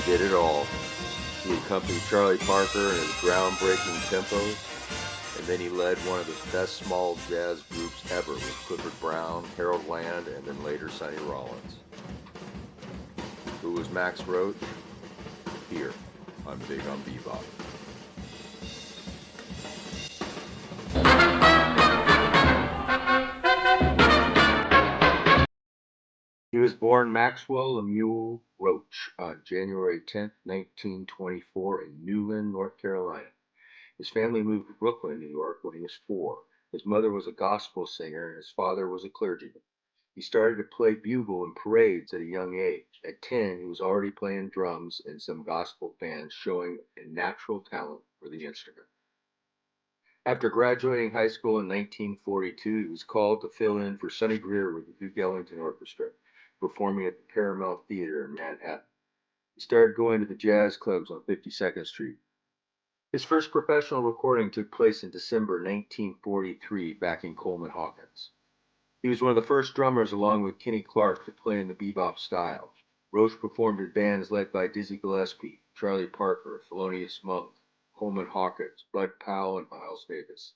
did it all. He accompanied Charlie Parker in his groundbreaking tempos, and then he led one of the best small jazz groups ever with Clifford Brown, Harold Land, and then later Sonny Rollins. Who was Max Roach? Here, I'm Big on Bebop. He was born Maxwell Lemuel Roach on January 10, 1924 in Newland, North Carolina. His family moved to Brooklyn, New York when he was 4. His mother was a gospel singer and his father was a clergyman. He started to play bugle in parades at a young age. At 10, he was already playing drums in some gospel bands, showing a natural talent for the instrument. After graduating high school in 1942, he was called to fill in for Sonny Greer with the Duke Ellington Orchestra, performing at the Paramount Theater in Manhattan. He started going to the jazz clubs on 52nd Street. His first professional recording took place in December 1943 back in Coleman Hawkins. He was one of the first drummers, along with Kenny Clarke, to play in the bebop style. Roach performed in bands led by Dizzy Gillespie, Charlie Parker, Thelonious Monk, Coleman Hawkins, Bud Powell, and Miles Davis.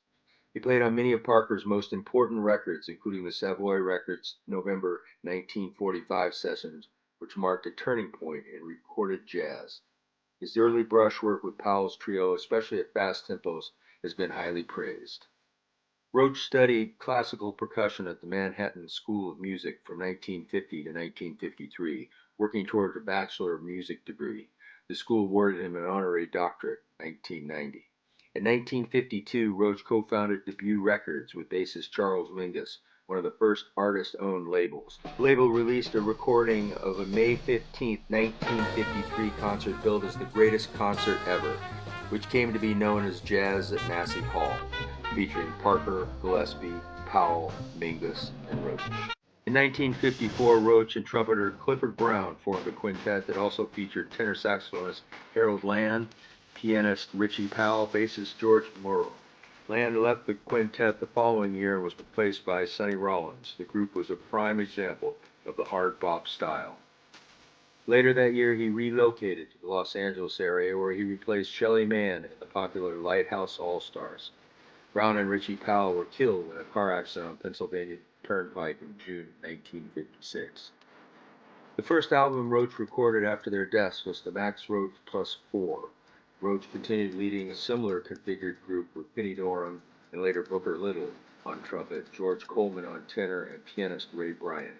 He played on many of Parker's most important records, including the Savoy Records November 1945 sessions, which marked a turning point in recorded jazz. His early brushwork with Powell's trio, especially at fast tempos, has been highly praised. Roach studied classical percussion at the Manhattan School of Music from 1950 to 1953, working toward a Bachelor of Music degree. The school awarded him an honorary doctorate in 1990. In 1952, Roach co-founded Debut Records with bassist Charles Mingus, one of the first artist-owned labels. The label released a recording of a May 15, 1953 concert billed as the greatest concert ever, which came to be known as Jazz at Massey Hall, featuring Parker, Gillespie, Powell, Mingus, and Roach. In 1954, Roach and trumpeter Clifford Brown formed a quintet that also featured tenor saxophonist Harold Land, pianist Richie Powell, bassist George Morrow. Land left the quintet the following year and was replaced by Sonny Rollins. The group was a prime example of the hard bop style. Later that year, he relocated to the Los Angeles area, where he replaced Shelly Manne in the popular Lighthouse All-Stars. Brown and Richie Powell were killed in a car accident on Pennsylvania Turnpike in June 1956. The first album Roach recorded after their deaths was the Max Roach Plus 4. Roach continued leading a similar configured group with Penny Dorham and later Booker Little on trumpet, George Coleman on tenor, and pianist Ray Bryant.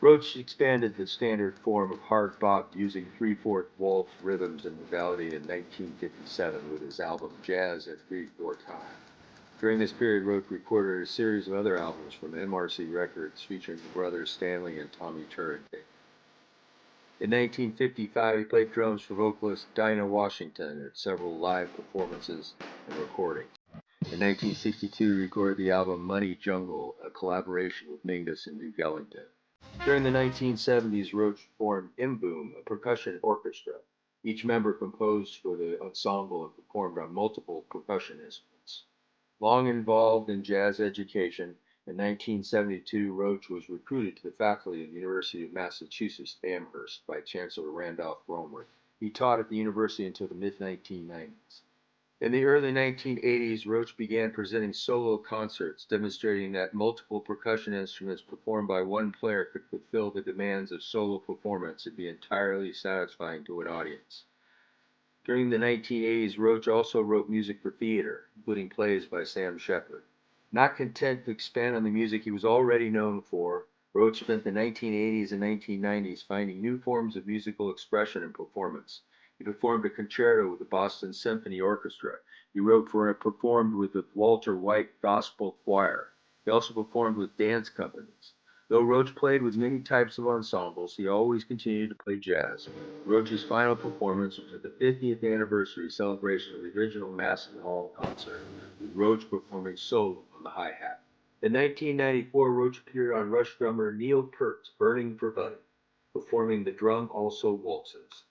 Roach expanded the standard form of hard bop using 3/4 waltz rhythms and modality in 1957 with his album Jazz at 3/4 Time. During this period, Roach recorded a series of other albums from MRC Records featuring the brothers Stanley and Tommy Turrentine. In 1955, he played drums for vocalist Dinah Washington at several live performances and recordings. In 1962, he recorded the album Money Jungle, a collaboration with Mingus and Duke Ellington. During the 1970s, Roach formed M-Boom, a percussion orchestra. Each member composed for the ensemble and performed on multiple percussion instruments. Long involved in jazz education, in 1972, Roach was recruited to the faculty of the University of Massachusetts Amherst by Chancellor Randolph Romer. He taught at the university until the mid-1990s. In the early 1980s, Roach began presenting solo concerts, demonstrating that multiple percussion instruments performed by one player could fulfill the demands of solo performance and be entirely satisfying to an audience. During the 1980s, Roach also wrote music for theater, including plays by Sam Shepard. Not content to expand on the music he was already known for, Roach spent the 1980s and 1990s finding new forms of musical expression and performance. He performed a concerto with the Boston Symphony Orchestra. He wrote for and performed with the Walter White Gospel Choir. He also performed with dance companies. Though Roach played with many types of ensembles, he always continued to play jazz. Roach's final performance was at the 50th anniversary celebration of the original Massey Hall concert, with Roach performing solo on the hi-hat. In 1994, Roach appeared on Rush drummer Neil Peart's Burning for Buddy, performing the drum also waltzes.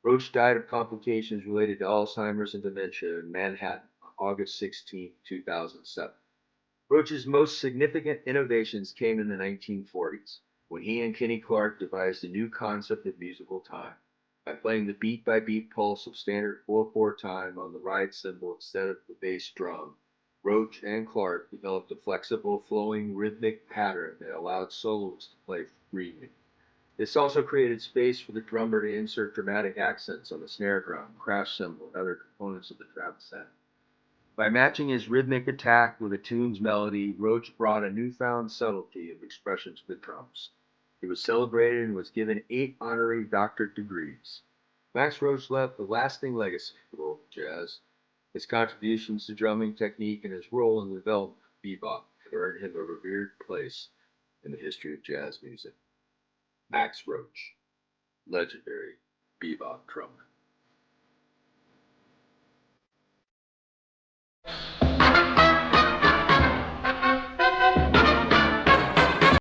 Roach died of complications related to Alzheimer's and dementia in Manhattan on August 16, 2007. Roach's most significant innovations came in the 1940s, when he and Kenny Clarke devised a new concept of musical time. By playing the beat by beat pulse of standard 4/4 time on the ride cymbal instead of the bass drum, Roach and Clark developed a flexible, flowing rhythmic pattern that allowed soloists to play freely. This also created space for the drummer to insert dramatic accents on the snare drum, crash cymbal, and other components of the drum set. By matching his rhythmic attack with a tune's melody, Roach brought a newfound subtlety of expression to the drums. He was celebrated and was given 8 honorary doctorate degrees. Max Roach left a lasting legacy for world jazz. His contributions to drumming technique and his role in the development of bebop earned him a revered place in the history of jazz music. Max Roach, legendary bebop drummer.